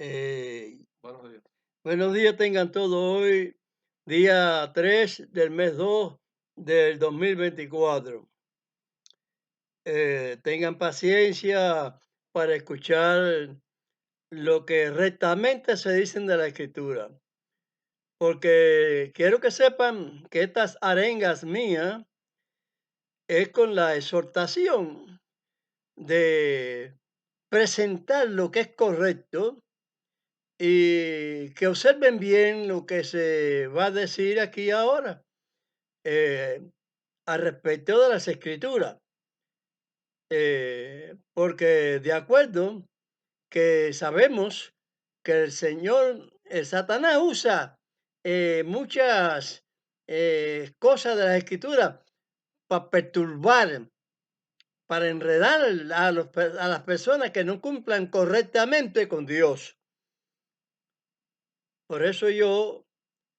Buenos días. Buenos días tengan todos hoy, día 3 del mes 2 del 2024. Tengan paciencia para escuchar lo que rectamente se dicen de la Escritura, porque quiero que sepan que estas arengas mías es con la exhortación de presentar lo que es correcto y que observen bien lo que se va a decir aquí ahora eh, al respecto de las escrituras. Porque de acuerdo que sabemos que el Señor, el Satanás usa muchas cosas de las escrituras para perturbar, para enredar a las personas que no cumplan correctamente con Dios. Por eso yo,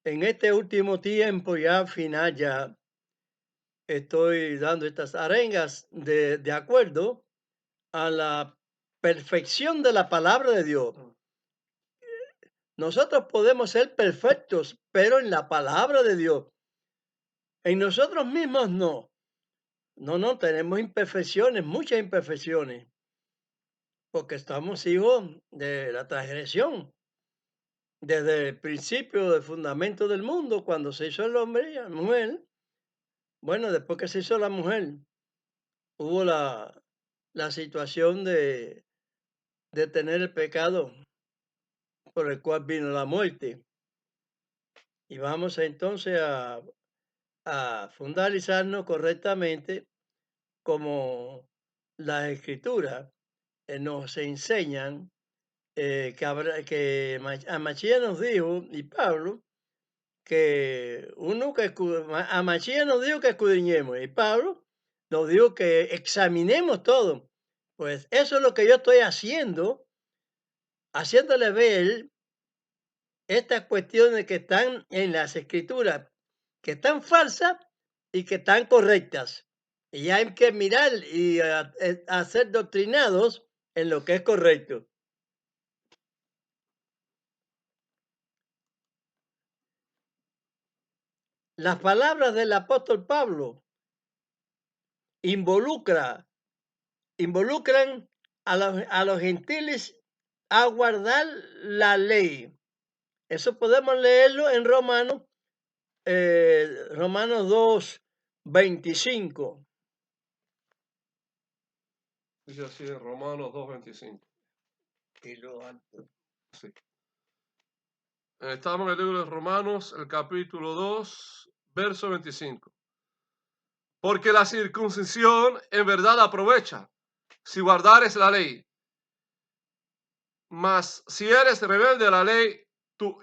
en este último tiempo, ya final, ya estoy dando estas arengas de acuerdo a la perfección de la palabra de Dios. Nosotros podemos ser perfectos, pero en la palabra de Dios. En nosotros mismos no. No, tenemos imperfecciones, muchas imperfecciones, porque estamos hijos de la transgresión. Desde el principio del fundamento del mundo, cuando se hizo el hombre y la mujer, bueno, después que se hizo la mujer, hubo la situación de tener el pecado por el cual vino la muerte. Y vamos entonces a fundamentalizarnos correctamente como las escrituras nos enseñan a Machía nos dijo, y Pablo, que a Machía nos dijo que escudriñemos, y Pablo nos dijo que examinemos todo. Pues eso es lo que yo estoy haciendo, haciéndole ver estas cuestiones que están en las escrituras, que están falsas y que están correctas. Y hay que mirar y a ser doctrinados en lo que es correcto. Las palabras del apóstol Pablo involucran a los gentiles a guardar la ley. Eso podemos leerlo en Romanos 2:25. Dice así en Romanos 2:25. Y lo alto. Sí. Estamos en el libro de Romanos, el capítulo 2, verso 25. Porque la circuncisión en verdad aprovecha, si guardares la ley. Mas si eres rebelde a la ley, tu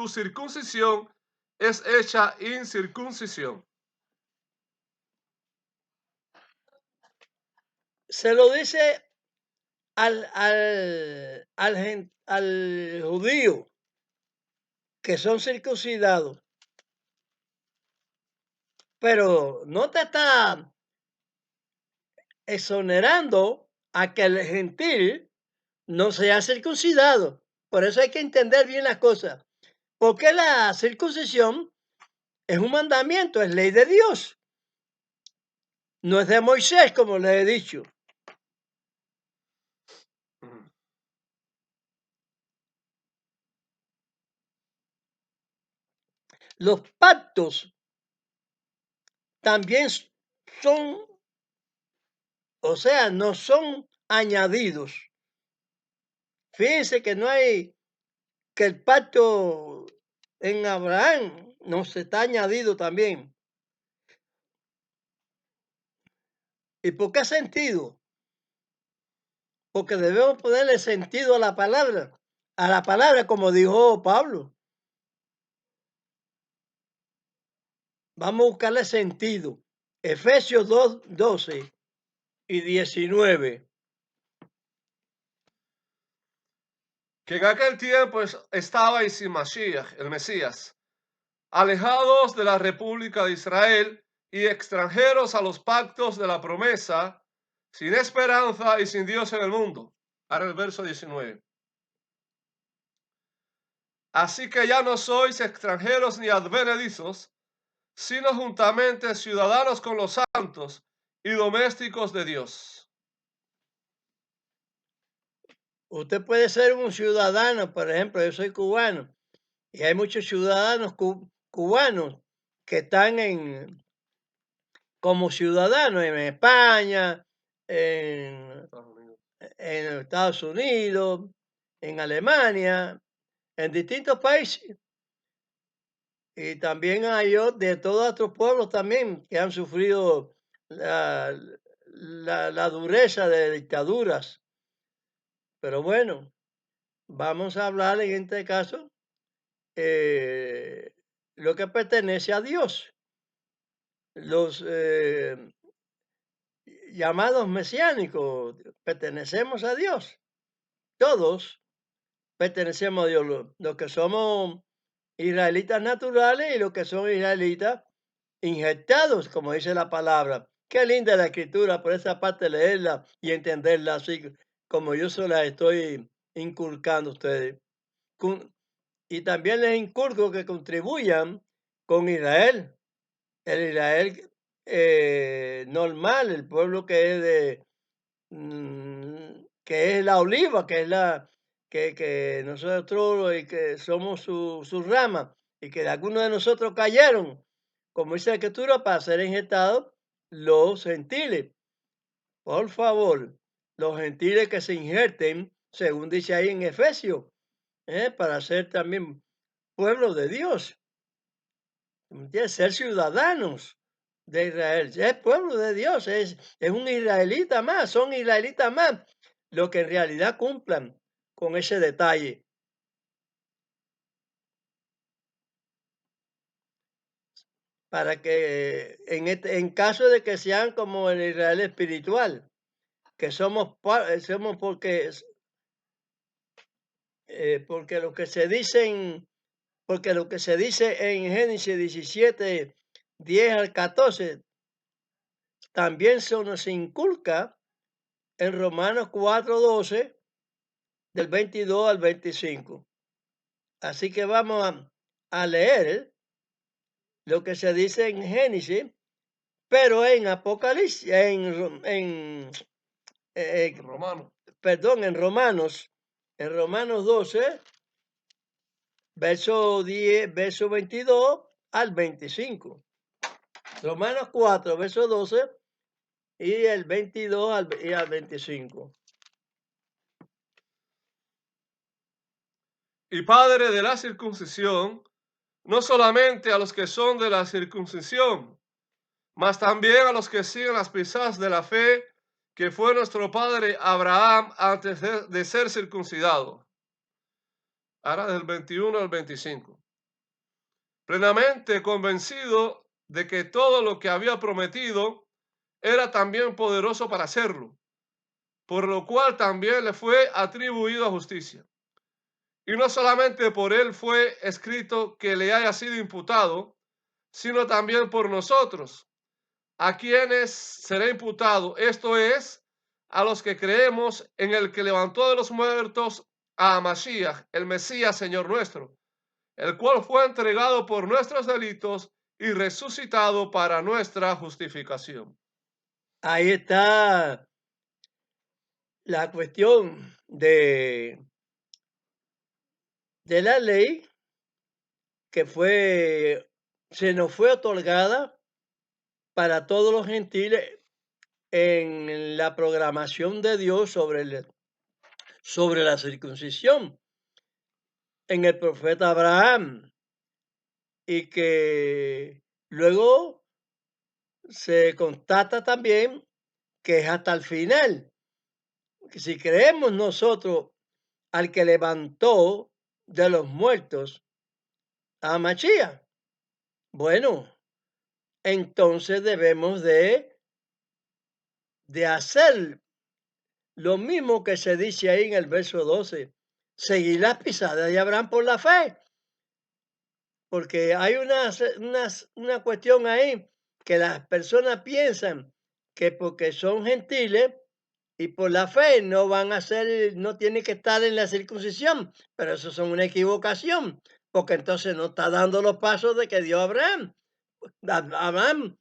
circuncisión es hecha incircuncisión. Se lo dice al judío que son circuncidados, pero no te está exonerando a que el gentil no sea circuncidado. Por eso hay que entender bien las cosas. Porque la circuncisión es un mandamiento, es ley de Dios. No es de Moisés, como les he dicho. Los pactos también son, o sea, no son añadidos. Fíjense que no hay, que el pacto en Abraham nos está añadido también. ¿Y por qué sentido? Porque debemos ponerle sentido a la palabra como dijo Pablo. Vamos a buscarle sentido. Efesios 2:12 y 19. Que en aquel tiempo estabais sin Mashiach, el Mesías, alejados de la República de Israel y extranjeros a los pactos de la promesa, sin esperanza y sin Dios en el mundo. Ahora el verso 19. Así que ya no sois extranjeros ni advenedizos, sino juntamente ciudadanos con los santos y domésticos de Dios. Usted puede ser un ciudadano, por ejemplo, yo soy cubano, y hay muchos ciudadanos cubanos que están como ciudadanos en España, en, en Estados Unidos, en Alemania, en distintos países. Y también hay de todos otros pueblos también que han sufrido la, la dureza de dictaduras. Pero bueno, vamos a hablar en este caso lo que pertenece a Dios. Los llamados mesiánicos pertenecemos a Dios. Todos pertenecemos a Dios. Los que somos israelitas naturales y los que son israelitas injertados, como dice la palabra. Qué linda la escritura, por esa parte leerla y entenderla así como yo se la estoy inculcando a ustedes. Y también les inculco que contribuyan con Israel, el Israel normal, el pueblo que es que es la oliva, que es la que nosotros y que somos su rama, y que algunos de nosotros cayeron, como dice la escritura, para ser injertados los gentiles. Por favor, los gentiles que se injerten, según dice ahí en Efesios, para ser también pueblo de Dios, ¿entiendes? Ser ciudadanos de Israel, es pueblo de Dios, es un israelita más, son israelitas más, lo que en realidad cumplan con ese detalle. Para que en caso de que sean como el Israel espiritual, que somos porque lo que se dicen, porque lo que se dice en Génesis 17, 10 al 14, también se nos inculca en Romanos 4:12, del 22 al 25. Así que vamos a leer lo que se dice en Génesis, pero en Apocalipsis, Romano. perdón, en Romanos 12, verso 10, verso 22 al 25. Romanos 4, verso 12 y el 22 al 25. Y padre de la circuncisión, no solamente a los que son de la circuncisión, mas también a los que siguen las pisadas de la fe, que fue nuestro padre Abraham antes de ser circuncidado. Ahora del 21 al 25. Plenamente convencido de que todo lo que había prometido era también poderoso para hacerlo, por lo cual también le fue atribuido a justicia. Y no solamente por él fue escrito que le haya sido imputado, sino también por nosotros, a quienes será imputado, esto es, a los que creemos en el que levantó de los muertos a Mashiach, el Mesías, Señor nuestro, el cual fue entregado por nuestros delitos y resucitado para nuestra justificación. Ahí está la cuestión de la ley que se nos fue otorgada para todos los gentiles en la programación de Dios sobre la circuncisión en el profeta Abraham, y que luego se constata también que es hasta el final. Que si creemos nosotros al que levantó de los muertos a Machía, bueno, entonces debemos de hacer lo mismo que se dice ahí en el verso 12, seguir las pisadas de Abraham por la fe. Porque hay una cuestión ahí que las personas piensan que porque son gentiles y por la fe no van a ser, no tiene que estar en la circuncisión, pero eso es una equivocación, porque entonces no está dando los pasos de que dio Abraham. Abraham,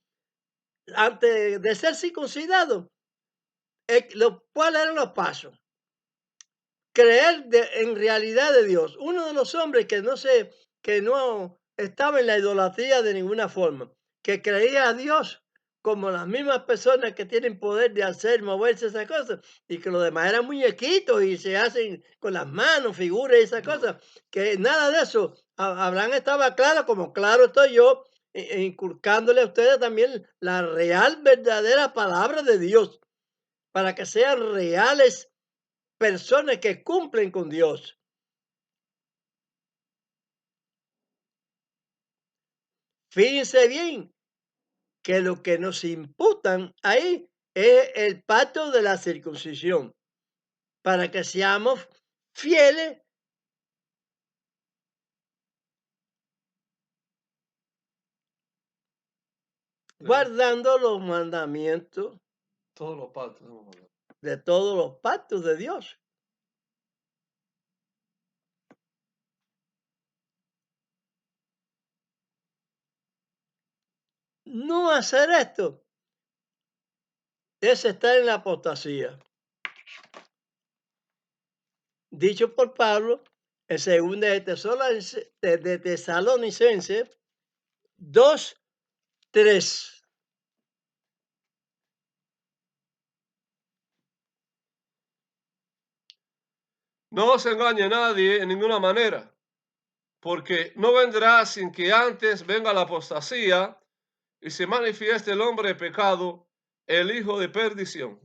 antes de ser circuncidado, ¿cuáles eran los pasos? Creer en realidad de Dios. Uno de los hombres que no estaba en la idolatría de ninguna forma, que creía a Dios como las mismas personas que tienen poder de hacer, moverse esas cosas, y que los demás eran muñequitos y se hacen con las manos, figuras y esas cosas, que nada de eso. Abraham estaba claro, como claro estoy yo, inculcándole a ustedes también la real, verdadera palabra de Dios, para que sean reales personas que cumplen con Dios. Fíjense bien que lo que nos imputan ahí es el pacto de la circuncisión, para que seamos fieles, guardando los mandamientos Todos los pactos. Hemos hablado. de todos los pactos de Dios. No hacer esto es estar en la apostasía. Dicho por Pablo en 2 de Tesalonicenses 2:3. No os engañe nadie en ninguna manera, porque no vendrá sin que antes venga la apostasía y se manifieste el hombre de pecado, el hijo de perdición.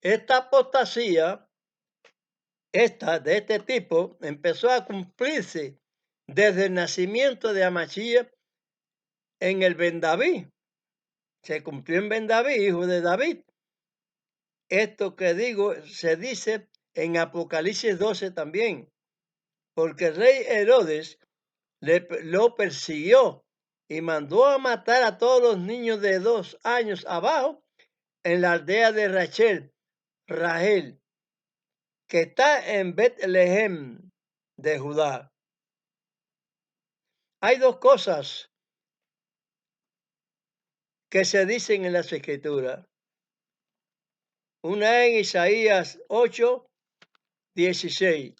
Esta apostasía, de este tipo, empezó a cumplirse desde el nacimiento de Amachía en el Ben David. Se cumplió en Ben David, hijo de David. Esto que digo se dice en Apocalipsis 12 también, porque el rey Herodes lo persiguió y mandó a matar a todos los niños de 2 años abajo en la aldea de Rachel, que está en Betlehem de Judá. Hay dos cosas que se dicen en las Escrituras. Una en Isaías 8:16.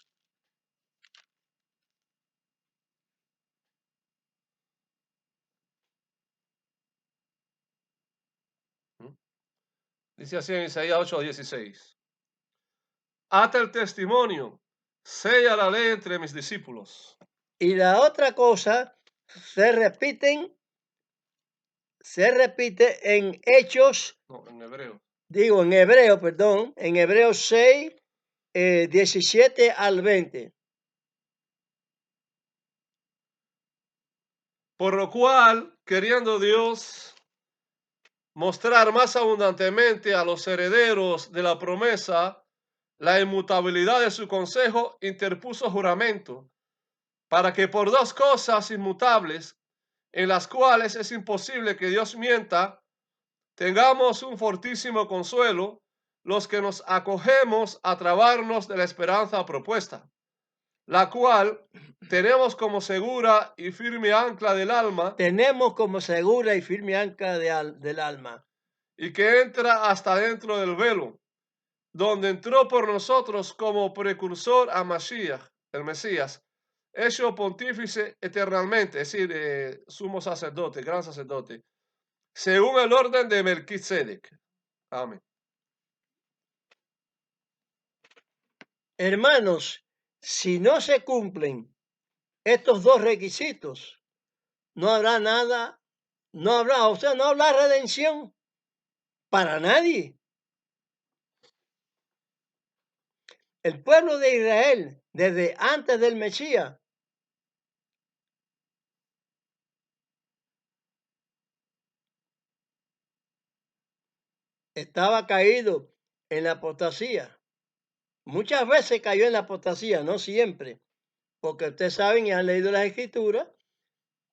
Dice así en Isaías 8:16. Ata el testimonio, sella la ley entre mis discípulos. Y la otra cosa se repite en Hechos, No, en hebreo. en Hebreo, perdón, en Hebreo 6, 17 al 20. Por lo cual, queriendo Dios mostrar más abundantemente a los herederos de la promesa la inmutabilidad de su consejo, interpuso juramento, para que por dos cosas inmutables, en las cuales es imposible que Dios mienta, tengamos un fortísimo consuelo los que nos acogemos a trabarnos de la esperanza propuesta, la cual tenemos como segura y firme ancla del alma, Tenemos como segura y firme ancla del alma. y que entra hasta dentro del velo, donde entró por nosotros como precursor a Mashiach, el Mesías, hecho pontífice eternamente, es decir, sumo sacerdote, gran sacerdote, según el orden de Melquisedec. Amén. Hermanos, si no se cumplen estos dos requisitos, no habrá nada, no habrá redención para nadie. El pueblo de Israel, desde antes del Mesías, estaba caído en la apostasía. Muchas veces cayó en la apostasía, no siempre, porque ustedes saben y han leído las Escrituras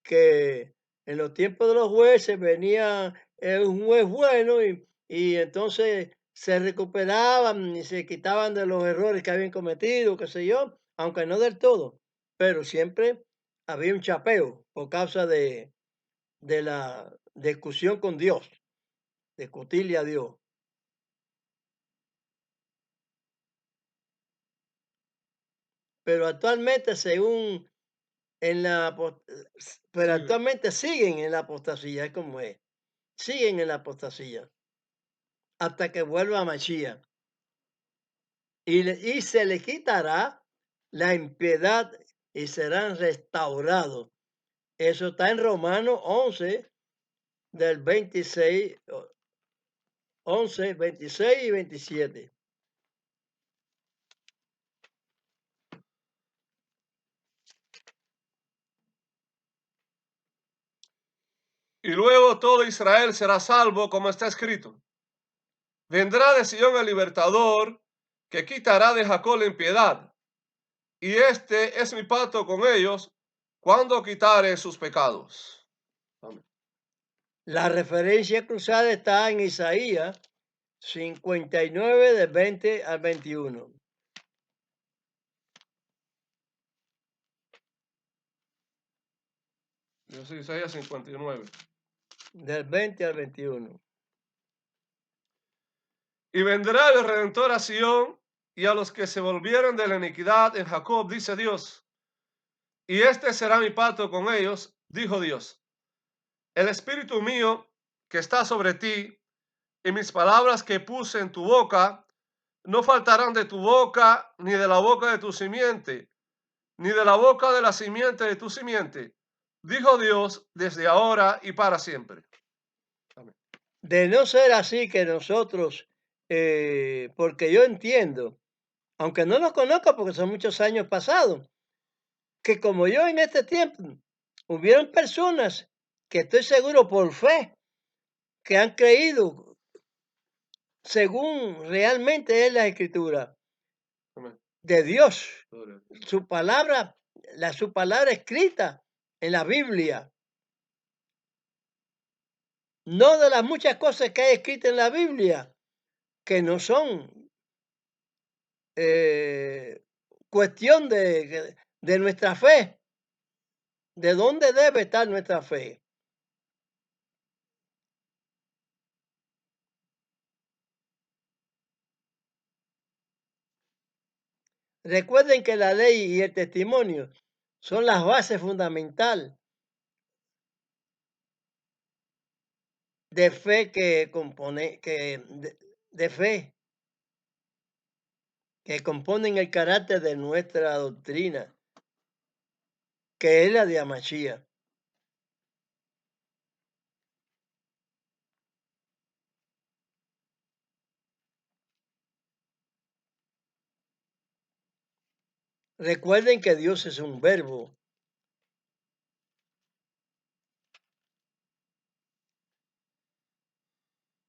que En los tiempos de los jueces venía un juez bueno y entonces se recuperaban y se quitaban de los errores que habían cometido, qué sé yo, aunque no del todo, pero siempre había un chapeo por causa de la discusión con Dios, discutirle a Dios. Pero actualmente, según en la apos pero Sí. actualmente siguen en la apostasía, es como es, siguen en la apostasía hasta que vuelva Mashiach. Y se le quitará la impiedad y serán restaurados. Eso está en Romanos 11, del 26, 11, 26 y 27. Y luego todo Israel será salvo, como está escrito. Vendrá de Sion el libertador, que quitará de Jacob la impiedad. Y este es mi pacto con ellos cuando quitare sus pecados. Amén. La referencia cruzada está en Isaías 59, del 20 al 21. Dice Isaías 59. Del 20 al 21. Y vendrá el Redentor a Sion, y a los que se volvieron de la iniquidad en Jacob, dice Dios. Y este será mi pacto con ellos, dijo Dios. El espíritu mío que está sobre ti, y mis palabras que puse en tu boca, no faltarán de tu boca, ni de la boca de tu simiente, ni de la boca de la simiente de tu simiente, dijo Dios, desde ahora y para siempre. Amén. De no ser así que nosotros, porque yo entiendo, aunque no lo conozco porque son muchos años pasados, que como yo en este tiempo, hubieron personas que estoy seguro por fe, que han creído según realmente es la escritura Amén. de Dios, Gloria a Dios. su palabra escrita en la Biblia, no de las muchas cosas que hay escritas en la Biblia, que no son cuestión de nuestra fe, de dónde debe estar nuestra fe. Recuerden que la ley y el testimonio son las bases fundamentales de fe que compone, de fe que componen el carácter de nuestra doctrina, que es la de Amashia. Recuerden que Dios es un verbo.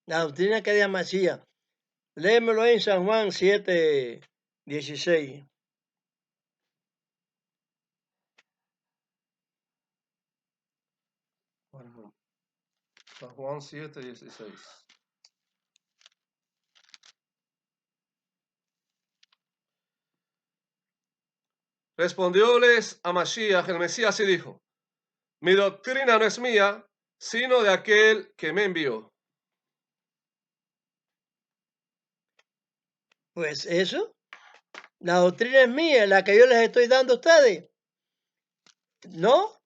La doctrina que es de Amashia. Léemelo en San Juan 7, 16. San Juan 7, 16. Respondióles a Mashiach, el Mesías, y dijo: Mi doctrina no es mía, sino de aquel que me envió. Pues eso, la doctrina es mía, la que yo les estoy dando a ustedes. No,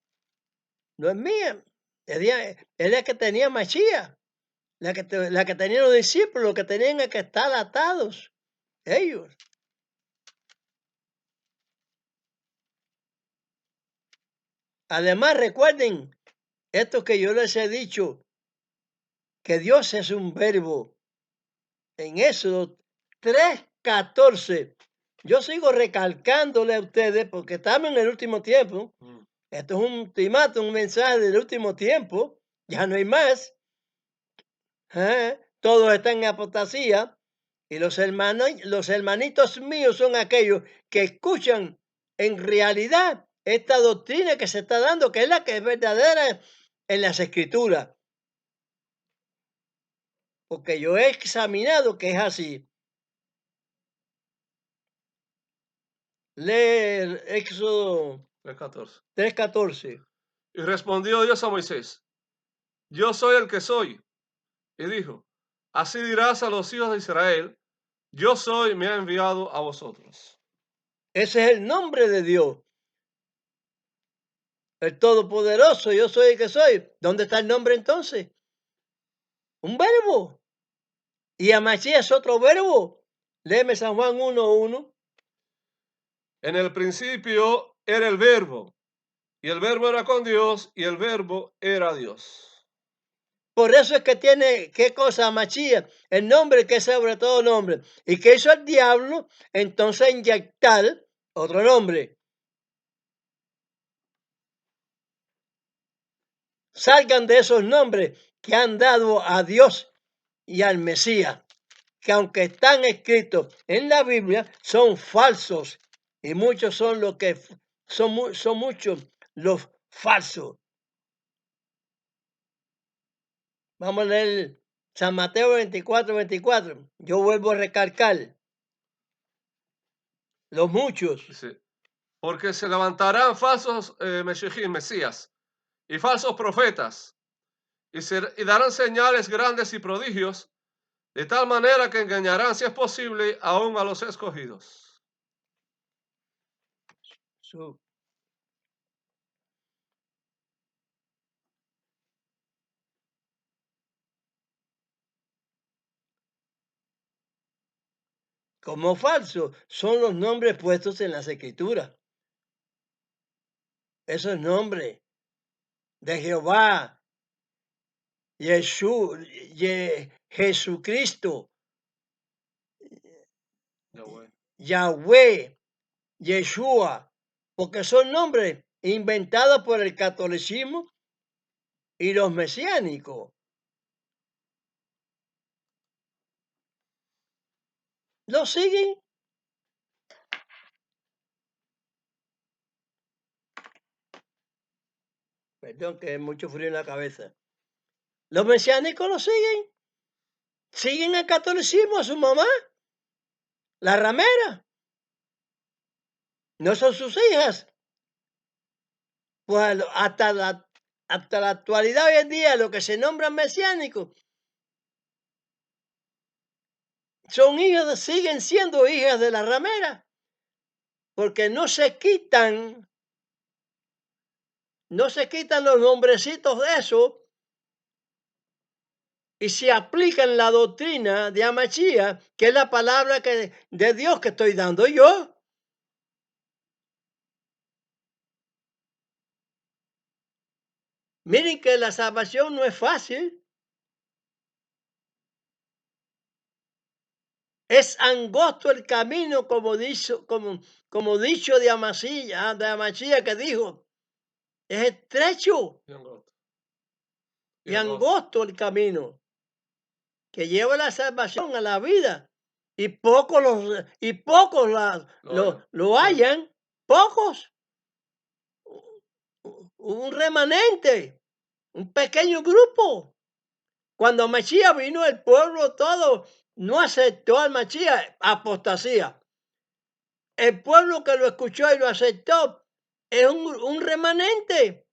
no es mía. Es la que tenía Mashiach, la que tenían los discípulos, los que tenían que estar atados. Ellos. Además, recuerden esto que yo les he dicho, que Dios es un verbo. En Éxodo 3:14. Yo sigo recalcándole a ustedes porque estamos en el último tiempo. Esto es un ultimátum, un mensaje del último tiempo. Ya no hay más. Todos están en apostasía. Y los hermanitos míos son aquellos que escuchan en realidad esta doctrina que se está dando, que es la que es verdadera, en las Escrituras. Porque yo he examinado que es así. Lee el Éxodo 3:14. 3:14. Y respondió Dios a Moisés: Yo soy el que soy. Y dijo: Así dirás a los hijos de Israel: Yo soy, me ha enviado a vosotros. Ese es el nombre de Dios. El Todopoderoso, yo soy el que soy. ¿Dónde está el nombre entonces? Un verbo. Y Amachía es otro verbo. Léeme San Juan 1:1. En el principio era el verbo, y el verbo era con Dios, y el verbo era Dios. Por eso es que tiene, ¿qué cosa? Amachía, el nombre que es sobre todo nombre. ¿Y qué hizo el diablo? Entonces inyectar otro nombre. Salgan de esos nombres que han dado a Dios y al Mesías, que aunque están escritos en la Biblia, son falsos. Y muchos son los que son muchos los falsos. Vamos a leer San Mateo 24:24. Yo vuelvo a recalcar los muchos. Dice: Porque se levantarán falsos Mesías y falsos profetas, y darán señales grandes y prodigios, de tal manera que engañarán, si es posible, aún a los escogidos. Como falsos son los nombres puestos en las Escrituras. Esos nombres de Jehová, Jesucristo, Yahweh, Yeshua, porque son nombres inventados por el catolicismo y los mesiánicos. ¿Lo siguen? Perdón, que hay mucho frío en la cabeza. ¿Los mesiánicos lo siguen? ¿Siguen el catolicismo a su mamá? La ramera. ¿No son sus hijas? Pues hasta la actualidad hoy en día, lo que se nombran mesiánicos son hijas, siguen siendo hijas de la ramera, porque no se quitan los nombrecitos de eso y se aplican la doctrina de Amachía, que es la palabra de Dios que estoy dando yo. Miren que la salvación no es fácil. Es angosto el camino, como dicho de Amachía que dijo. Es estrecho y angosto el camino que lleva la salvación a la vida. Y pocos lo hallan. Pocos. Un remanente. Un pequeño grupo. Cuando Mesías vino, el pueblo todo no aceptó al Mesías, apostasía. El pueblo que lo escuchó y lo aceptó es un remanente,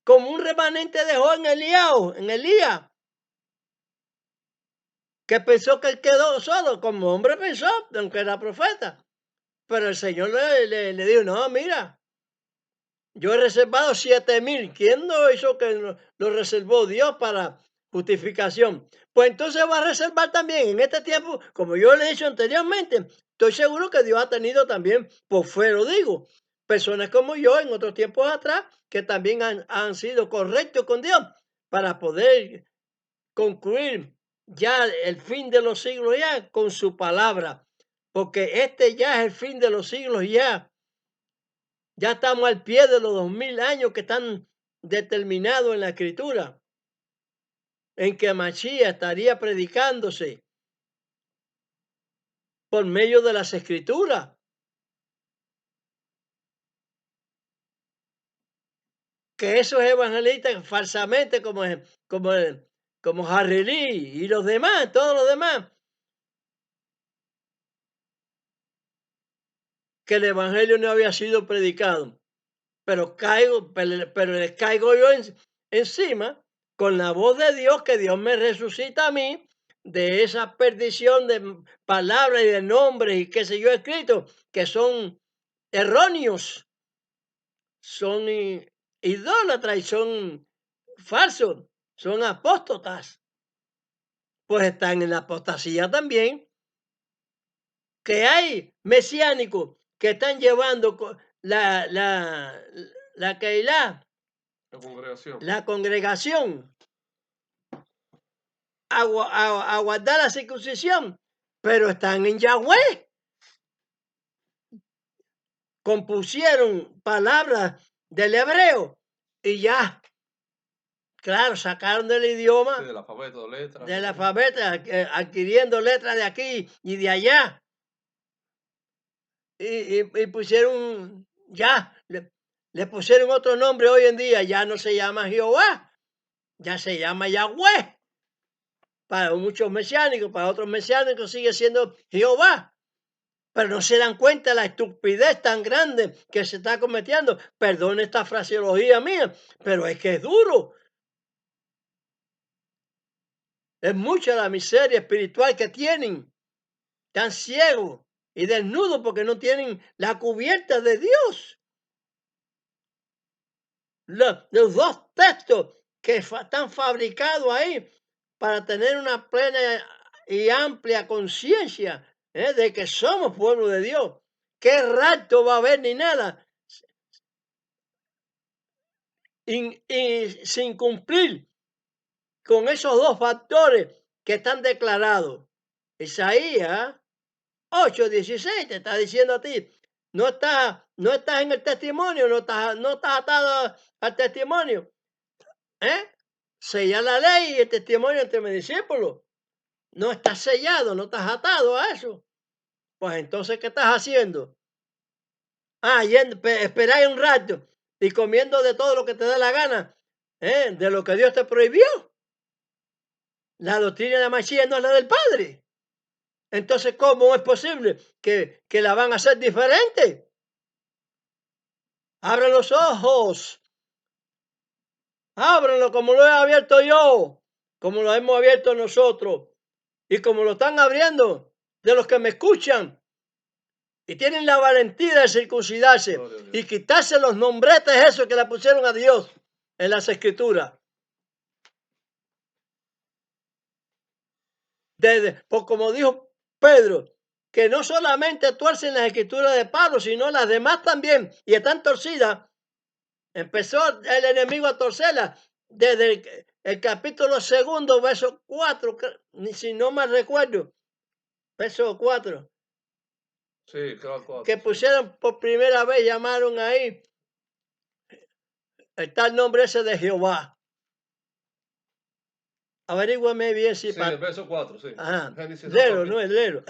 como un remanente dejó en Elías, que pensó que él quedó solo, como hombre pensó, aunque era profeta. Pero el Señor le dijo, no, mira, yo he reservado 7,000. ¿Quién no hizo que lo reservó Dios para justificación? Pues entonces va a reservar también en este tiempo, como yo le he dicho anteriormente. Estoy seguro que Dios ha tenido también, por fe lo digo, personas como yo en otros tiempos atrás que también han sido correctos con Dios para poder concluir ya el fin de los siglos ya con su palabra, porque este ya es el fin de los siglos ya. Ya estamos al pie de los 2000 años que están determinados en la Escritura, en que Mashiach estaría predicándose por medio de las Escrituras. que esos evangelistas falsamente como Hariri y los demás, todos los demás, que el evangelio no había sido predicado. Pero les caigo yo encima con la voz de Dios, que Dios me resucita a mí de esa perdición de palabras y de nombres y qué sé yo escrito, que son erróneos, son idólatras y son falsos, son apóstatas. Pues están en la apostasía también, que hay mesiánicos que están llevando la Keilah, La congregación. la congregación, a guardar la circuncisión, pero están en Yahweh. Compusieron palabras del hebreo y ya, claro, sacaron del Sí, idioma, del alfabeto, letras. del alfabeto, adquiriendo letras de aquí y de allá. Y pusieron, ya, le pusieron otro nombre hoy en día, ya no se llama Jehová, ya se llama Yahweh. Para muchos mesiánicos, para otros mesiánicos sigue siendo Jehová. Pero no se dan cuenta de la estupidez tan grande que se está cometiendo. Perdón esta fraseología mía, pero es que es duro. Es mucha la miseria espiritual que tienen. Están ciegos y desnudos porque no tienen la cubierta de Dios. Los dos textos que están fabricados ahí para tener una plena y amplia conciencia de que somos pueblo de Dios. ¿Qué rapto va a haber ni nada? Y sin cumplir con esos dos factores que están declarados. Isaías 8:16 te está diciendo a ti, no estás en el testimonio, no estás atado al testimonio. Sella la ley y el testimonio entre mis discípulos. No estás sellado, no estás atado a eso. Pues entonces, ¿qué estás haciendo? Esperáis un rato y comiendo de todo lo que te da la gana, de lo que Dios te prohibió. La doctrina de la Mashiach no es la del Padre. Entonces, ¿cómo es posible que la van a hacer diferente? Abran los ojos. Ábranlo como lo he abierto yo, como lo hemos abierto nosotros y como lo están abriendo de los que me escuchan y tienen la valentía de circuncidarse y quitarse los nombretes esos que le pusieron a Dios en las escrituras. Pues como dijo Pedro, que no solamente tuercen las escrituras de Pablo, sino las demás también, y están torcidas. Empezó el enemigo a torcerlas desde el capítulo 2, verso 4, si no mal recuerdo, verso 4. Sí, claro, 4. Que pusieron por primera vez, llamaron ahí el tal nombre ese de Jehová. Averígüame bien si Sí, el verso 4, sí. Ajá. Génesis Léelo, 2, no es léelo.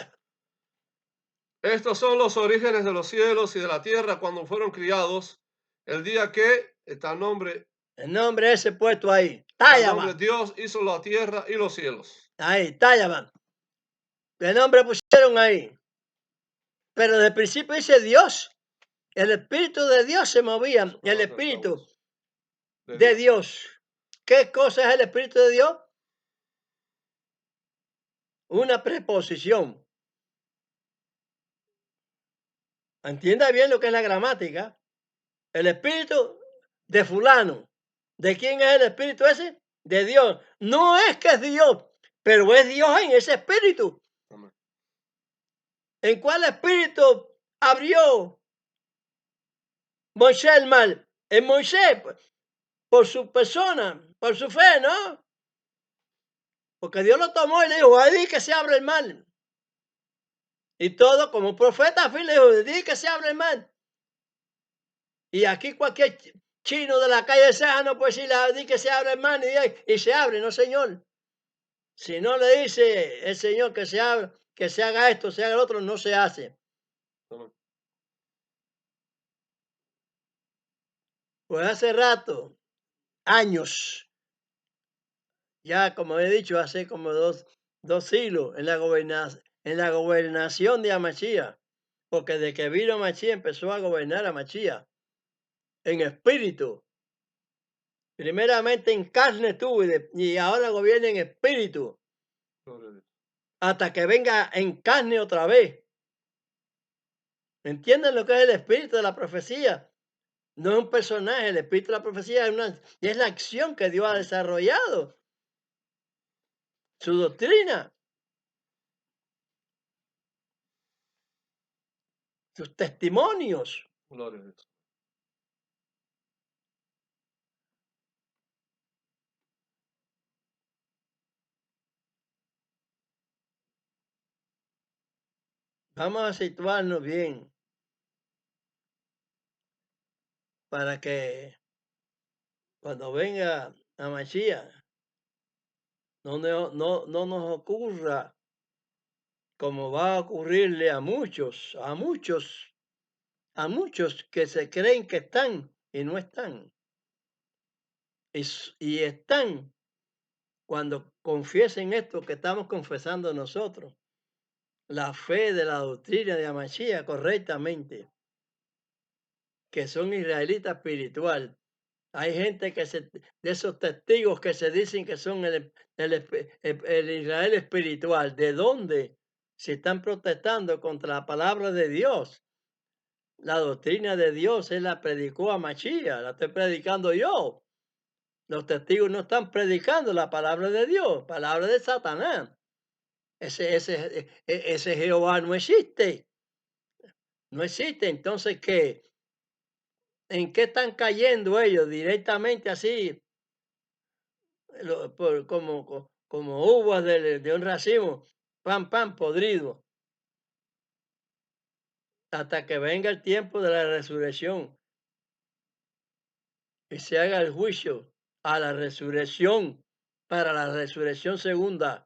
Estos son los orígenes de los cielos y de la tierra cuando fueron criados, el día que está el nombre El nombre ese puesto ahí. el nombre Tállama. Dios hizo la tierra y los cielos. Ahí, Tállama. El nombre pusieron ahí. Pero desde el principio dice Dios. El Espíritu de Dios se movía. El Espíritu de Dios. ¿Qué cosa es el Espíritu de Dios? Una preposición. Entienda bien lo que es la gramática. El Espíritu de fulano. ¿De quién es el Espíritu ese? De Dios. No es que es Dios, pero es Dios en ese Espíritu. Amén. ¿En cuál Espíritu abrió Moisés el mar? En Moisés, por su persona, por su fe, ¿no? Porque Dios lo tomó y le dijo, ahí que se abre el mar. Y todo como profeta, a fin le dijo, di que se abre el mar. Y aquí cualquier chino de la calle Ceja no puede decirle, di que se abre el mar y se abre, no señor. Si no le dice el Señor que se abra, que se haga esto, se haga el otro, no se hace. Amén. Pues hace rato años. Ya, como he dicho, hace como dos siglos en la gobernación de Amachía, porque de que vino Amachía empezó a gobernar Amachía en espíritu. Primeramente en carne estuvo y ahora gobierna en espíritu, Gloria a Dios. hasta que venga en carne otra vez. ¿Entienden lo que es el espíritu de la profecía? No es un personaje, el espíritu de la profecía es la acción que Dios ha desarrollado, su doctrina, sus testimonios. Gloria a Dios. Vamos a situarnos bien para que cuando venga a Mashiach no nos ocurra como va a ocurrirle a muchos que se creen que están y no están. Y están cuando confiesen esto que estamos confesando nosotros, la fe de la doctrina de Amashia correctamente, que son israelitas espiritual. Hay gente de esos testigos que se dicen que son el Israel espiritual. ¿De dónde? Se están protestando contra la palabra de Dios. La doctrina de Dios, él la predicó a Machía, la estoy predicando yo. Los testigos no están predicando la palabra de Dios, palabra de Satanás. Ese Jehová no existe. No existe. Entonces, ¿qué? ¿En qué están cayendo ellos? Directamente así, como uvas de un racimo, pan, podrido, hasta que venga el tiempo de la resurrección y se haga el juicio a la resurrección, para la resurrección segunda.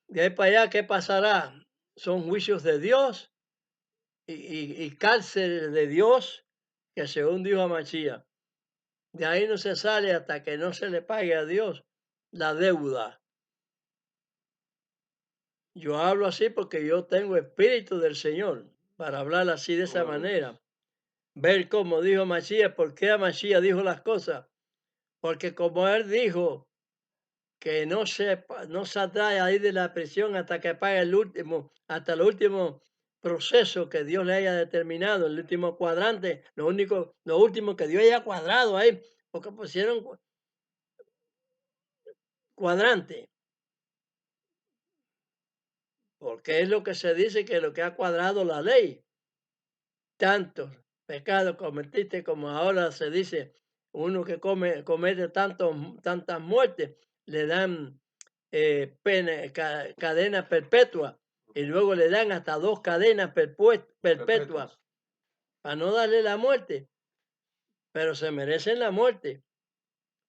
De ahí para allá, ¿qué pasará? Son juicios de Dios y cárcel de Dios, que según dijo Machía, de ahí no se sale hasta que no se le pague a Dios la deuda. Yo hablo así porque yo tengo espíritu del Señor para hablar así de esa Gloria a Dios. manera. Ver cómo dijo Machía, por qué Machía dijo las cosas. Porque como él dijo que no saldrá ahí de la prisión hasta que pague hasta el último proceso que Dios le haya determinado, el último cuadrante, lo último que Dios haya cuadrado ahí, porque pusieron cuadrante, porque es lo que se dice que lo que ha cuadrado la ley. Tantos pecados cometiste como ahora se dice, uno que comete tantas muertes, le dan cadena perpetua y luego le dan hasta 2 cadenas perpetuas para no darle la muerte, pero se merecen la muerte,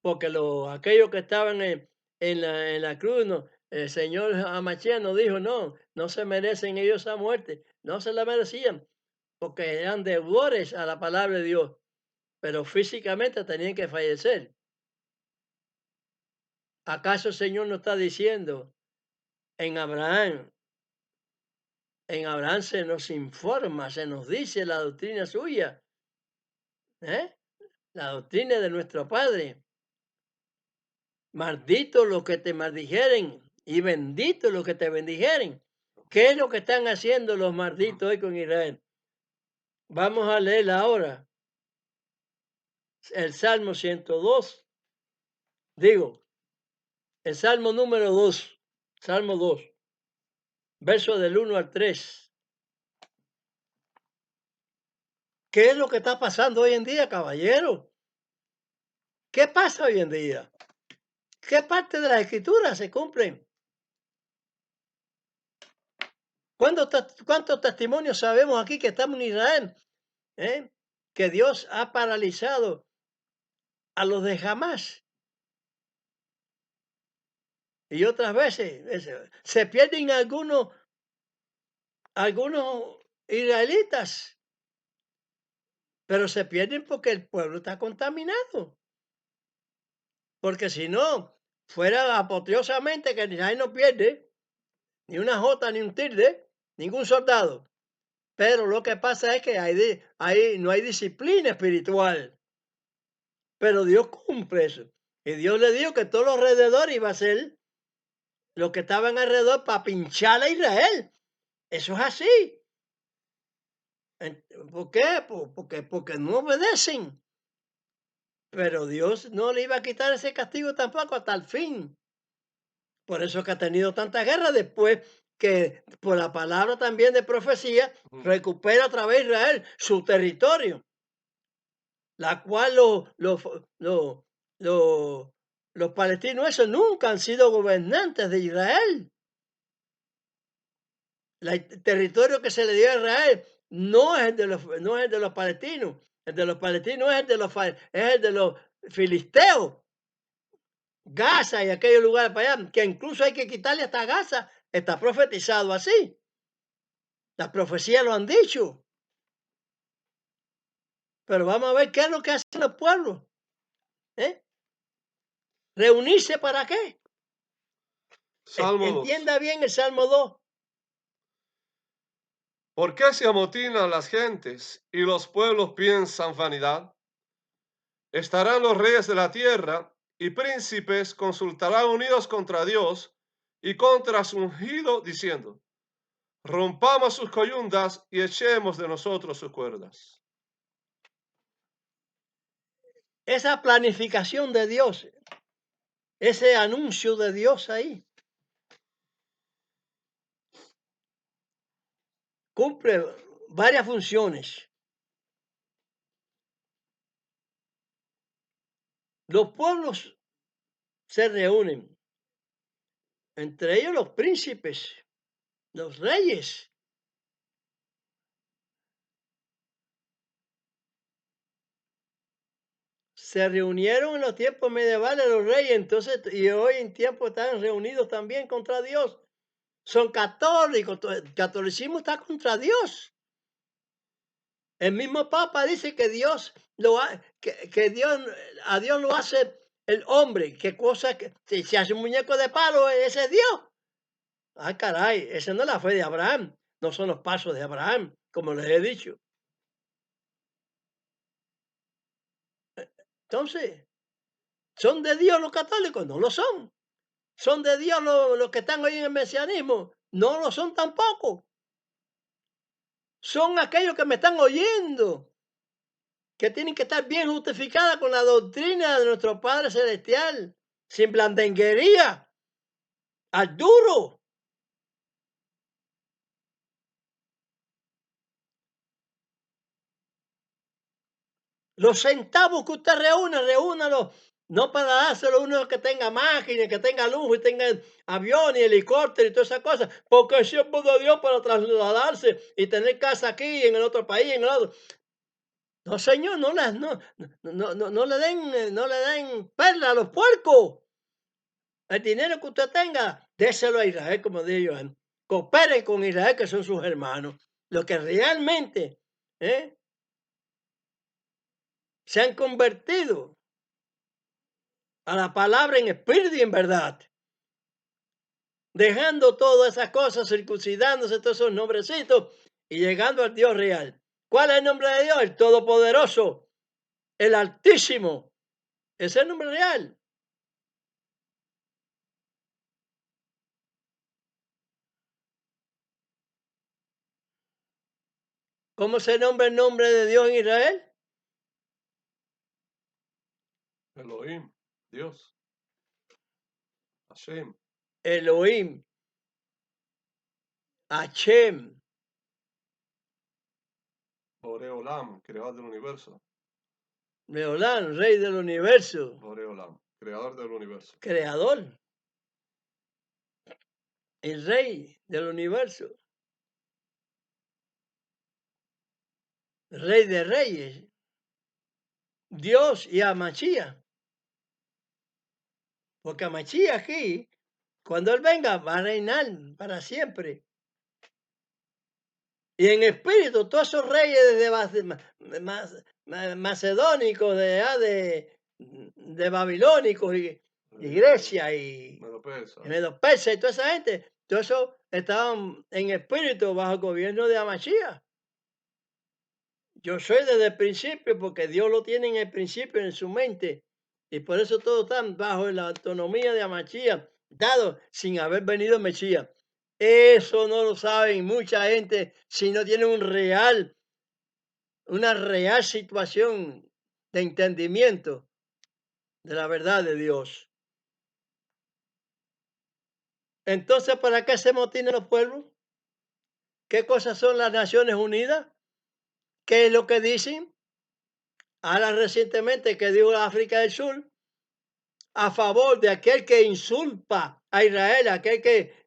porque aquellos que estaban en la cruz, no, el Señor Amachía nos dijo, no se merecen ellos esa muerte, no se la merecían, porque eran deudores a la palabra de Dios, pero físicamente tenían que fallecer. ¿Acaso el Señor nos está diciendo en Abraham? En Abraham se nos informa, se nos dice la doctrina suya, ¿eh? La doctrina de nuestro Padre. Maldito los que te maldijeren y bendito los que te bendijeren. ¿Qué es lo que están haciendo los malditos hoy con Israel? Vamos a leer ahora el Salmo 102. Digo, el Salmo número 2. Salmo 2, verso del 1 al 3. ¿Qué es lo que está pasando hoy en día, caballero? ¿Qué pasa hoy en día? ¿Qué parte de la escritura se cumplen? ¿Cuántos testimonios sabemos aquí que estamos en Israel? ¿Eh? Que Dios ha paralizado a los de Hamás. Y otras veces se pierden algunos israelitas pero se pierden porque el pueblo está contaminado. Porque si no, fuera apoteosamente que Israel no pierde ni una jota ni un tilde, ningún soldado. Pero lo que pasa es que no hay disciplina espiritual. Pero Dios cumple eso. Y Dios le dijo que todo alrededor iba a ser lo que estaban alrededor para pinchar a Israel. Eso es así. ¿Por qué? Porque no obedecen. Pero Dios no le iba a quitar ese castigo tampoco hasta el fin. Por eso es que ha tenido tanta guerra después que por la palabra también de profecía Ujú. recupera otra vez Israel su territorio, la cual los palestinos esos nunca han sido gobernantes de Israel. El territorio que se le dio a Israel no es el de los palestinos. El de los palestinos es el de los filisteos. Gaza y aquellos lugares para allá, que incluso hay que quitarle hasta Gaza. Está profetizado así. Las profecías lo han dicho. Pero vamos a ver qué es lo que hacen los pueblos. ¿Eh? ¿Reunirse para qué? Salmo 2. Entienda bien el Salmo 2. ¿Por qué se amotinan las gentes y los pueblos piensan vanidad? Estarán los reyes de la tierra y príncipes consultarán unidos contra Dios y contra su ungido, diciendo: rompamos sus coyundas y echemos de nosotros sus cuerdas. Esa planificación de Dios, ese anuncio de Dios ahí, cumple varias funciones. Los pueblos se reúnen, entre ellos los príncipes, los reyes. Se reunieron en los tiempos medievales los reyes, entonces, y hoy en tiempo están reunidos también contra Dios. Son católicos, el catolicismo está contra Dios. El mismo Papa dice que a Dios lo hace el hombre, que cosa que si se hace un muñeco de palo, ese es Dios. Ah, caray, esa no es la fe de Abraham, no son los pasos de Abraham, como les he dicho. Entonces, ¿son de Dios los católicos? No lo son. ¿Son de Dios los que están hoy en el mesianismo? No lo son tampoco. Son aquellos que me están oyendo, que tienen que estar bien justificadas con la doctrina de nuestro Padre Celestial, sin blandenguería, al duro. Los centavos que usted reúne, reúnalos, no para dárselo a uno que tenga máquina, que tenga lujo y tenga aviones, helicópteros y todas esas cosas, porque es siervo de Dios para trasladarse y tener casa aquí, en el otro país, en el otro. No, señor, no le den, no le den perla a los puercos. El dinero que usted tenga, déselo a Israel, como dije yo antes. Cooperen con Israel, que son sus hermanos. Los que realmente ¿eh? se han convertido a la palabra en espíritu y en verdad. Dejando todas esas cosas, circuncidándose todos esos nombrecitos y llegando al Dios real. ¿Cuál es el nombre de Dios? El Todopoderoso, el Altísimo. Ese es el nombre real. ¿Cómo se nombra el nombre de Dios en Israel? Elohim, Dios, Hashem, Elohim, Hashem, Boreolam, creador del universo. Meolán, Rey del universo, Boreolam, creador del universo. Creador, el Rey del universo, Rey de reyes, Dios y Amachía. Porque Amachía aquí, cuando Él venga, va a reinar para siempre. Y en espíritu, todos esos reyes desde más macedónicos, de babilónicos y Grecia y Me lo pesa. Medo Persa y toda esa gente, todo eso estaban en espíritu bajo el gobierno de Amachía. Yo soy desde el principio porque Dios lo tiene en el principio en su mente y por eso todos están bajo la autonomía de Amachía, dado sin haber venido Mesías. Eso no lo saben mucha gente si no tienen una real situación de entendimiento de la verdad de Dios. Entonces, ¿para qué se motinan los pueblos? ¿Qué cosas son las Naciones Unidas? ¿Qué es lo que dicen? Ahora recientemente que dijo África del Sur a favor de aquel que insulta a Israel, aquel que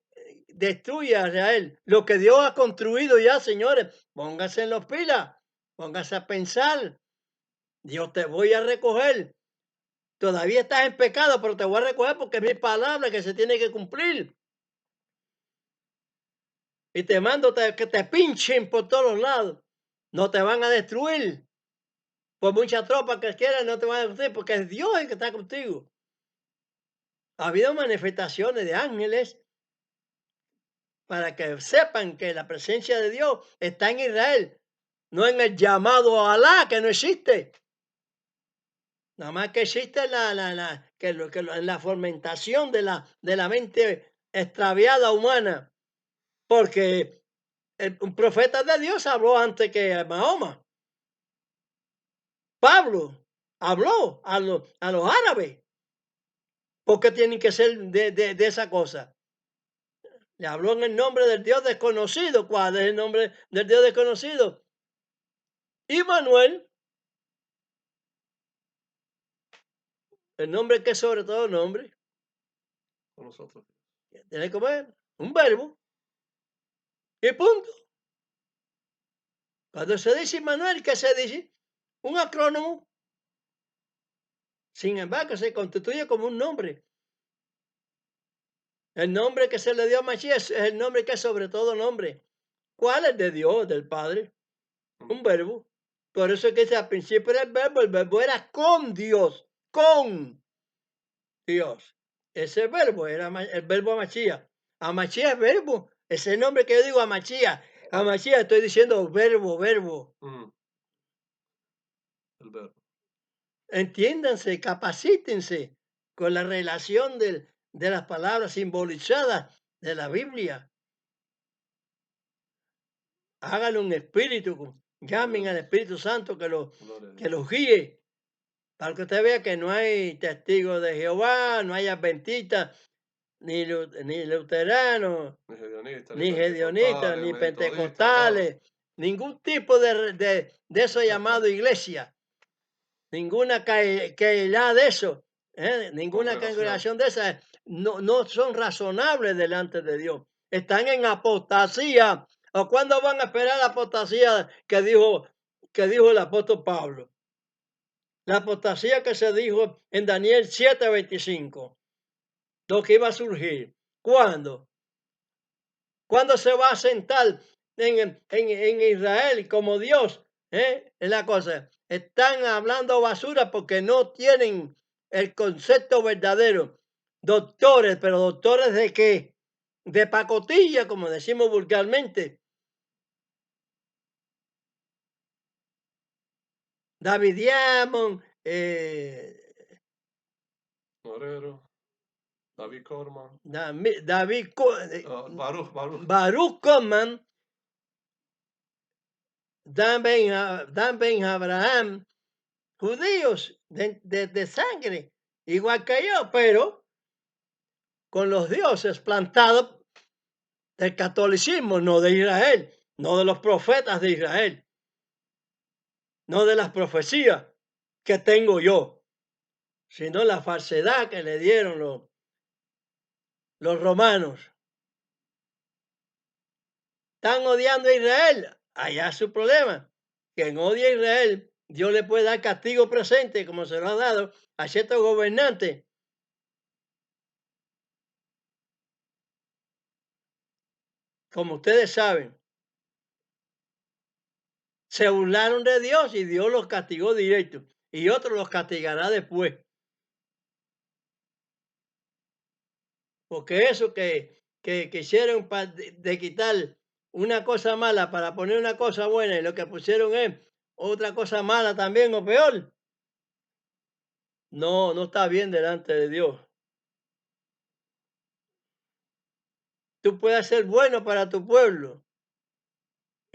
destruye a Israel. Lo que Dios ha construido ya, señores, pónganse en los pilas, pónganse a pensar. Dios te voy a recoger. Todavía estás en pecado, pero te voy a recoger porque es mi palabra que se tiene que cumplir. Y te mando que te pinchen por todos lados. No te van a destruir. Por mucha tropa que quieran, no te van a destruir porque es Dios el que está contigo. Ha habido manifestaciones de ángeles para que sepan que la presencia de Dios está en Israel, no en el llamado a Alá, que no existe. Nada más que existe en la fomentación de la mente extraviada humana, porque un profeta de Dios habló antes que Mahoma. Pablo habló a los árabes, porque tienen que ser de esa cosa. Le habló en el nombre del Dios desconocido. ¿Cuál es el nombre del Dios desconocido? Immanuel, el nombre que es sobre todo nombre. Con nosotros. Tiene que ver un verbo. Y punto. Cuando se dice Immanuel, ¿qué se dice? Un acrónimo. Sin embargo, se constituye como un nombre. El nombre que se le dio a Mashiach es el nombre que es sobre todo nombre. ¿Cuál es de Dios, del Padre? Un verbo. Por eso es que al principio era el verbo era con Dios, con Dios. Ese verbo era el verbo Amachía. Amachía es verbo. Ese nombre que yo digo Amachía. Amachía estoy diciendo verbo, verbo. El verbo. Entiéndanse, capacítense con la relación de las palabras simbolizadas de la Biblia. Háganlo en espíritu, llamen al Espíritu Santo que los guíe, para que usted vea que no hay testigos de Jehová, no hay adventistas, ni luteranos, ni gedionistas, ni pentecostales, ningún tipo de eso llamado iglesia, ninguna caerá de eso, ninguna congregación de esas, no son razonables delante de Dios, están en apostasía. ¿O cuándo van a esperar la apostasía que dijo el apóstol Pablo? La apostasía que se dijo en Daniel 7:25, lo que iba a surgir. ¿Cuándo? ¿Cuándo se va a sentar en Israel como Dios? Es la cosa. Están hablando basura porque no tienen el concepto verdadero. Doctores, pero doctores ¿de qué? De pacotilla, como decimos vulgarmente. David Diamond, Morero, David Corman, David Baruch. Coleman, Dan Ben Abraham, judíos de sangre, igual que yo, pero con los dioses plantados del catolicismo, no de Israel, no de los profetas de Israel, no de las profecías que tengo yo, sino la falsedad que le dieron los romanos. Están odiando a Israel, allá es su problema. Quien odia a Israel, Dios le puede dar castigo presente, como se lo ha dado a ciertos gobernantes. Como ustedes saben, Se burlaron de Dios y Dios los castigó directo. Y otros los castigará después. Porque eso que hicieron de quitar una cosa mala para poner una cosa buena y lo que pusieron es otra cosa mala también o peor. No, no está bien delante de Dios. Tú puedes ser bueno para tu pueblo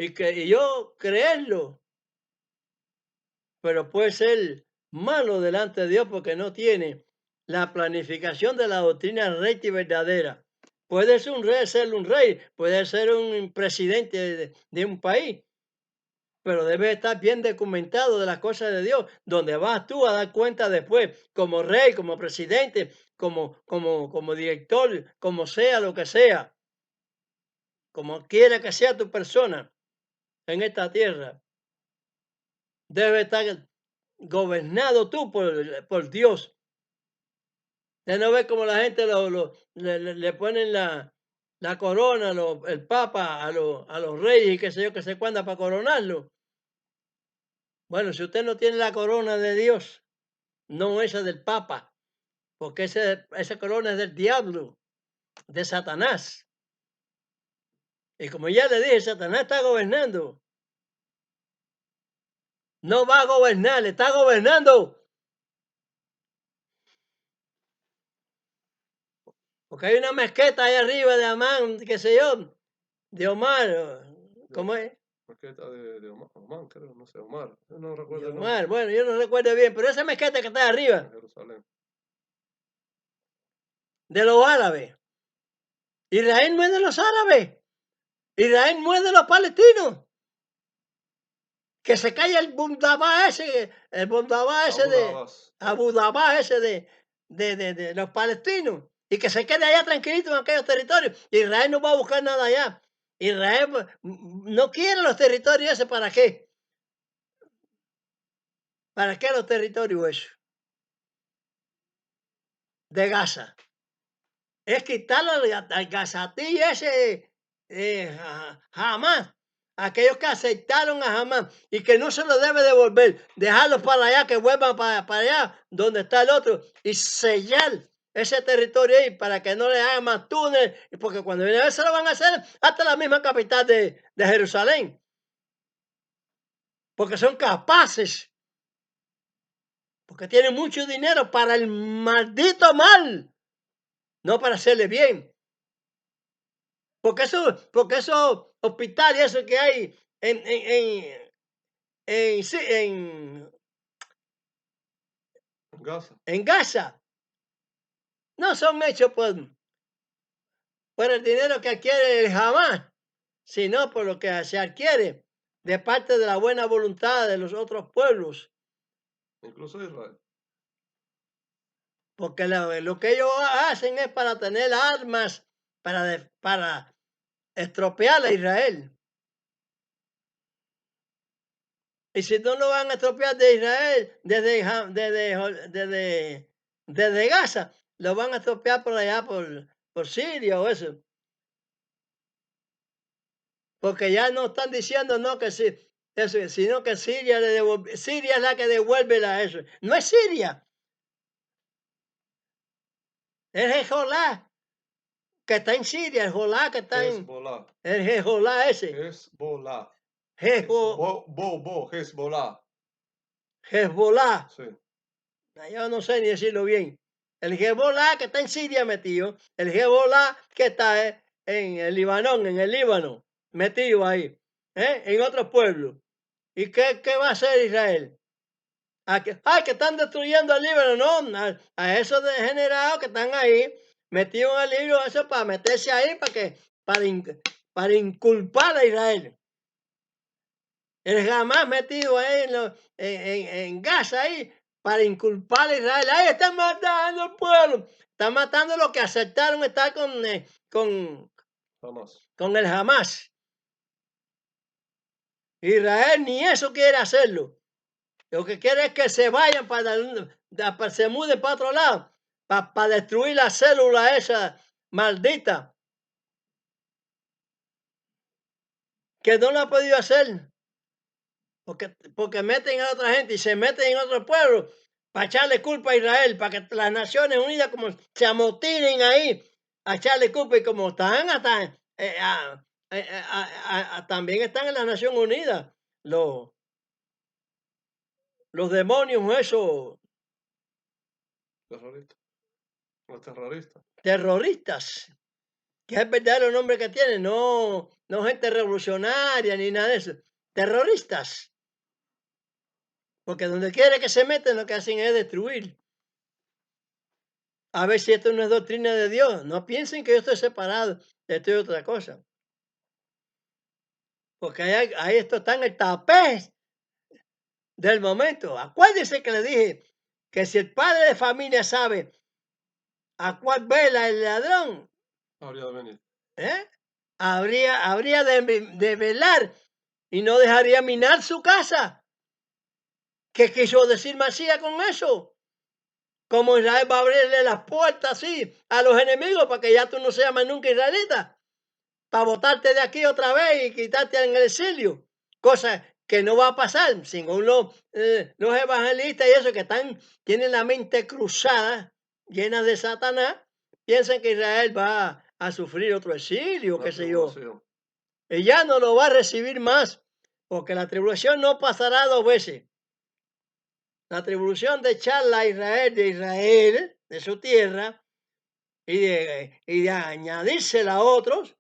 y yo creerlo, pero puede ser malo delante de Dios porque no tiene la planificación de la doctrina recta y verdadera. Puede ser un rey, puede ser un presidente de un país, pero debe estar bien documentado de las cosas de Dios, donde vas tú a dar cuenta después, como rey, como presidente, como director, como sea lo que sea, como quiera que sea tu persona en esta tierra. Debe estar gobernado tú por Dios. Ya no ves como la gente le ponen la corona, el papa a los reyes y qué sé yo, que se cuanda para coronarlo. Bueno, si usted no tiene la corona de Dios, no esa del papa, porque esa corona es del diablo, de Satanás. Y como ya le dije, Satanás está gobernando. No va a gobernar, le está gobernando. Porque hay una mezquita ahí arriba de Amán, qué sé yo, de Omar, ¿cómo es? Mezquita de Omán, creo, no sé, Omar. Yo no De recuerdo el nombre. Omar, bueno, yo no recuerdo bien, pero esa mezquita que está En arriba, Jerusalén. de los árabes. Israel no es de los árabes, Israel no es de los palestinos. Que se calle el Bundabá ese, Abu Abbas. Abu Dabá ese de los palestinos. Y que se quede allá tranquilito en aquellos territorios. Israel no va a buscar nada allá. Israel pues, no quiere los territorios ese, ¿para qué? ¿Para qué los territorios esos? De Gaza. Es quitarle al Gazatí ese jamás. Aquellos que aceptaron a Hamán y que no se lo debe devolver, dejarlos para allá, que vuelvan para allá donde está el otro y sellar ese territorio ahí para que no le hagan más túnel, porque cuando viene a ver se lo van a hacer hasta la misma capital de Jerusalén, porque son capaces, porque tienen mucho dinero para el maldito mal, no para hacerle bien. Porque esos hospitales eso que hay en Gaza. en Gaza no son hechos por el dinero que adquiere el Hamas, sino por lo que se adquiere de parte de la buena voluntad de los otros pueblos. Incluso Israel. Porque lo que ellos hacen es para tener armas para estropear a Israel. Y si no lo van a estropear de Israel, desde Gaza, lo van a estropear por allá, por Siria o eso. Porque ya no están diciendo no que sí, eso, sino que Siria Siria es la que devuelve eso. No es Siria, es Hezbollah que está en Siria, Hezbollah que está en Hezbollah. el Hezbollah ese. Hezbollah. Hezbo- Hezbollah. Hezbollah. Sí. Yo no sé ni decirlo bien. El Hezbollah que está en Siria metido, el Hezbollah que está en el Líbano, metido ahí, en otros pueblos. ¿Y qué va a hacer Israel? Que están destruyendo el Líbano, no, a esos degenerados que están ahí, metidos en el libro, eso para meterse ahí, para inculpar a Israel. El jamás metido ahí en Gaza ahí para inculpar a Israel. Ahí están matando al pueblo. Están matando a los que aceptaron estar Jamás. con el Hamas. Israel ni eso quiere hacerlo. Lo que quiere es que se vayan se muden para otro lado, para destruir la célula esa maldita, que no lo ha podido hacer. Porque meten a otra gente y se meten en otro pueblo para echarle culpa a Israel, para que las Naciones Unidas como se amotinen ahí a echarle culpa y como están hasta también están en la Nación Unida los demonios esos Terrorista. Los terroristas. terroristas, que es el verdadero nombre que tienen, no gente revolucionaria ni nada de eso, terroristas, porque donde quiera que se meten lo que hacen es destruir. A ver si esto no es doctrina de Dios. No piensen que yo estoy separado de esto y otra cosa. Porque ahí esto está en el tapete del momento. Acuérdense que le dije que si el padre de familia sabe a cuál vela el ladrón, Habría de venir. ¿eh? habría de velar y no dejaría minar su casa. ¿Qué quiso decir Masías con eso? Como Israel va a abrirle las puertas así a los enemigos para que ya tú no seas más nunca israelita, para botarte de aquí otra vez y quitarte en el exilio, cosa que no va a pasar, según los evangelistas y eso que tienen la mente cruzada, llena de Satanás, piensan que Israel va a sufrir otro exilio, Una qué sé yo, tribulación. y ya no lo va a recibir más, porque la tribulación no pasará 2 veces. La tribulación de echarla a Israel de su tierra, y de añadírsela a otros,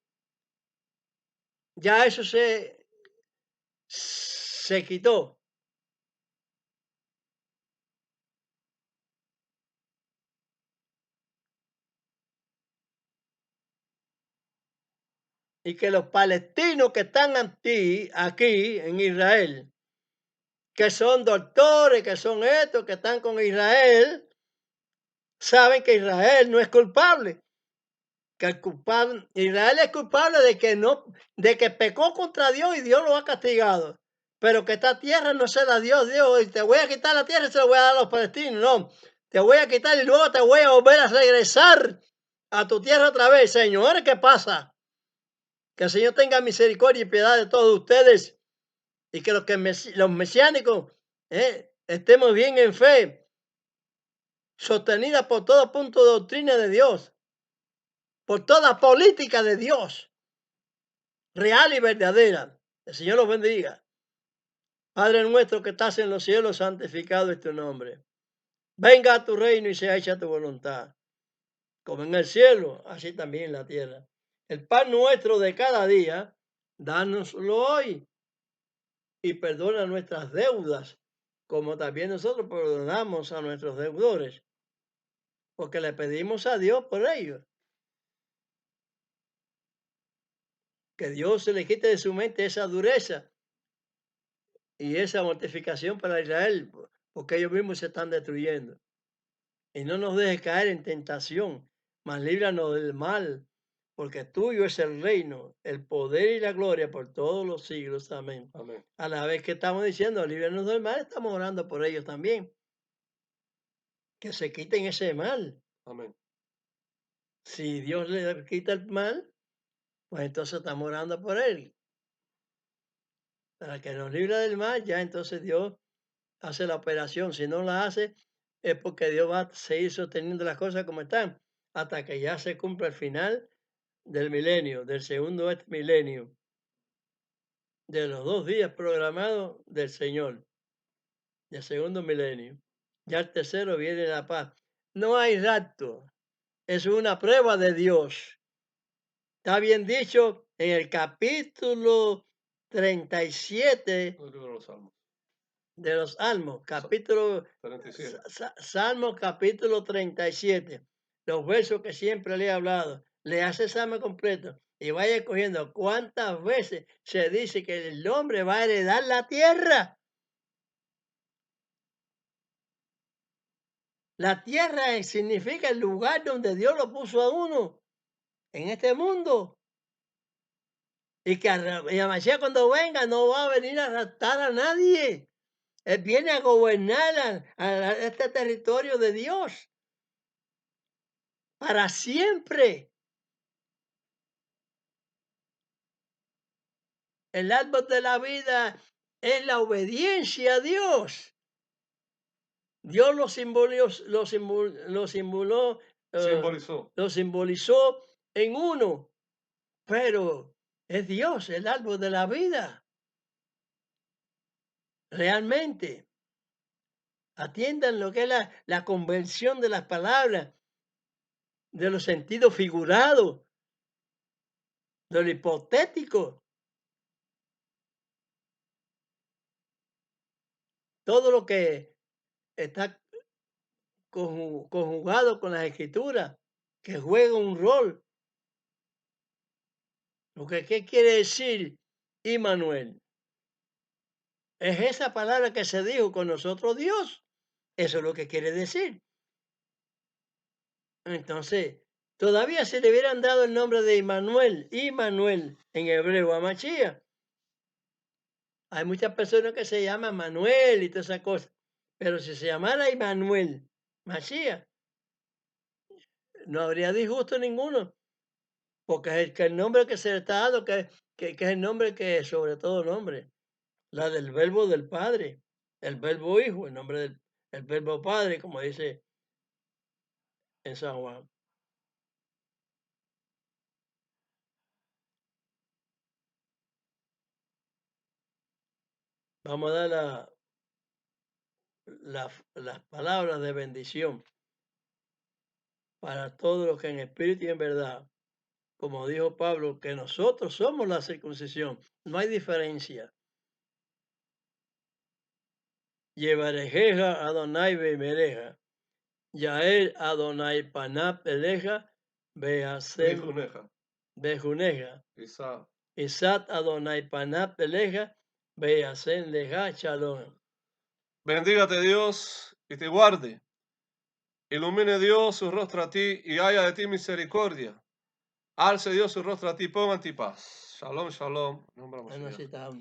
ya eso se quitó. Y que los palestinos que están aquí en Israel, que son doctores, que son estos, que están con Israel, saben que Israel no es culpable. Que Israel es culpable de que pecó contra Dios y Dios lo ha castigado. Pero que esta tierra no se la dio Dios. Y te voy a quitar la tierra y se la voy a dar a los palestinos. No, te voy a quitar y luego te voy a volver a regresar a tu tierra otra vez. Señores, ¿qué pasa? Que el Señor tenga misericordia y piedad de todos ustedes y que los mesiánicos estemos bien en fe, sostenida por todo punto de doctrina de Dios, por toda política de Dios, real y verdadera. El Señor los bendiga. Padre nuestro que estás en los cielos, santificado es tu nombre. Venga a tu reino y sea hecha tu voluntad, como en el cielo, así también en la tierra. El pan nuestro de cada día, dánoslo hoy y perdona nuestras deudas, como también nosotros perdonamos a nuestros deudores, porque le pedimos a Dios por ellos. Que Dios se le quite de su mente esa dureza y esa mortificación para Israel, porque ellos mismos se están destruyendo. Y no nos dejes caer en tentación, mas líbranos del mal, porque tuyo es el reino, el poder y la gloria por todos los siglos. Amén. Amén. A la vez que estamos diciendo, líbranos del mal, estamos orando por ellos también. Que se quiten ese mal. Amén. Si Dios le quita el mal, pues entonces estamos orando por él. Para que nos libre del mal, ya entonces Dios hace la operación. Si no la hace, es porque Dios va a seguir sosteniendo las cosas como están, hasta que ya se cumpla el final del milenio, del segundo milenio, de los 2 días programados del Señor, del segundo milenio. Ya el tercero viene la paz. No hay rapto, es una prueba de Dios. Está bien dicho en el capítulo 37 El libro de los Salmos. de los Salmos, capítulo 37. Salmos capítulo 37, los versos que siempre le he hablado. Le hace el Salmo completo y vaya cogiendo cuántas veces se dice que el hombre va a heredar la tierra. La tierra significa el lugar donde Dios lo puso a uno en este mundo. Y que a Mashiach cuando venga no va a venir a raptar a nadie. Él viene a gobernar a este territorio de Dios para siempre. El árbol de la vida es la obediencia a Dios. Dios eh, Simbolizó. lo simbolizó en uno, pero es Dios, el árbol de la vida. Realmente, atiendan lo que es la conversión de las palabras, de los sentidos figurados, de lo hipotético, todo lo que está conjugado con las escrituras, que juega un rol. ¿Qué quiere decir Immanuel? Es esa palabra que se dijo con nosotros Dios. Eso es lo que quiere decir. Entonces, todavía se le hubieran dado el nombre de Immanuel en hebreo a Mashiach. Hay muchas personas que se llaman Manuel y todas esas cosas. Pero si se llamara Immanuel Mashiach, no habría disgusto ninguno. Porque es el nombre que se le está dando, que es el nombre que es sobre todo nombre. La del verbo del Padre, el verbo Hijo, el nombre del el verbo Padre, como dice en San Juan. Vamos a dar las palabras de bendición para todos los que en espíritu y en verdad, como dijo Pablo, que nosotros somos la circuncisión, no hay diferencia. Yevarejeja Adonai bemereja, Yael Adonai panap eleja, Beasem Hijuneja. bejuneja, Quizá. Isat Adonai panap eleja, Beasem leja shalom. Bendígate Dios y te guarde. Ilumine Dios su rostro a ti y haya de ti misericordia. Alce Dios su rostro a ti, ponga en ti paz. Shalom, shalom. En nombre de Mashiach. Necesitamos.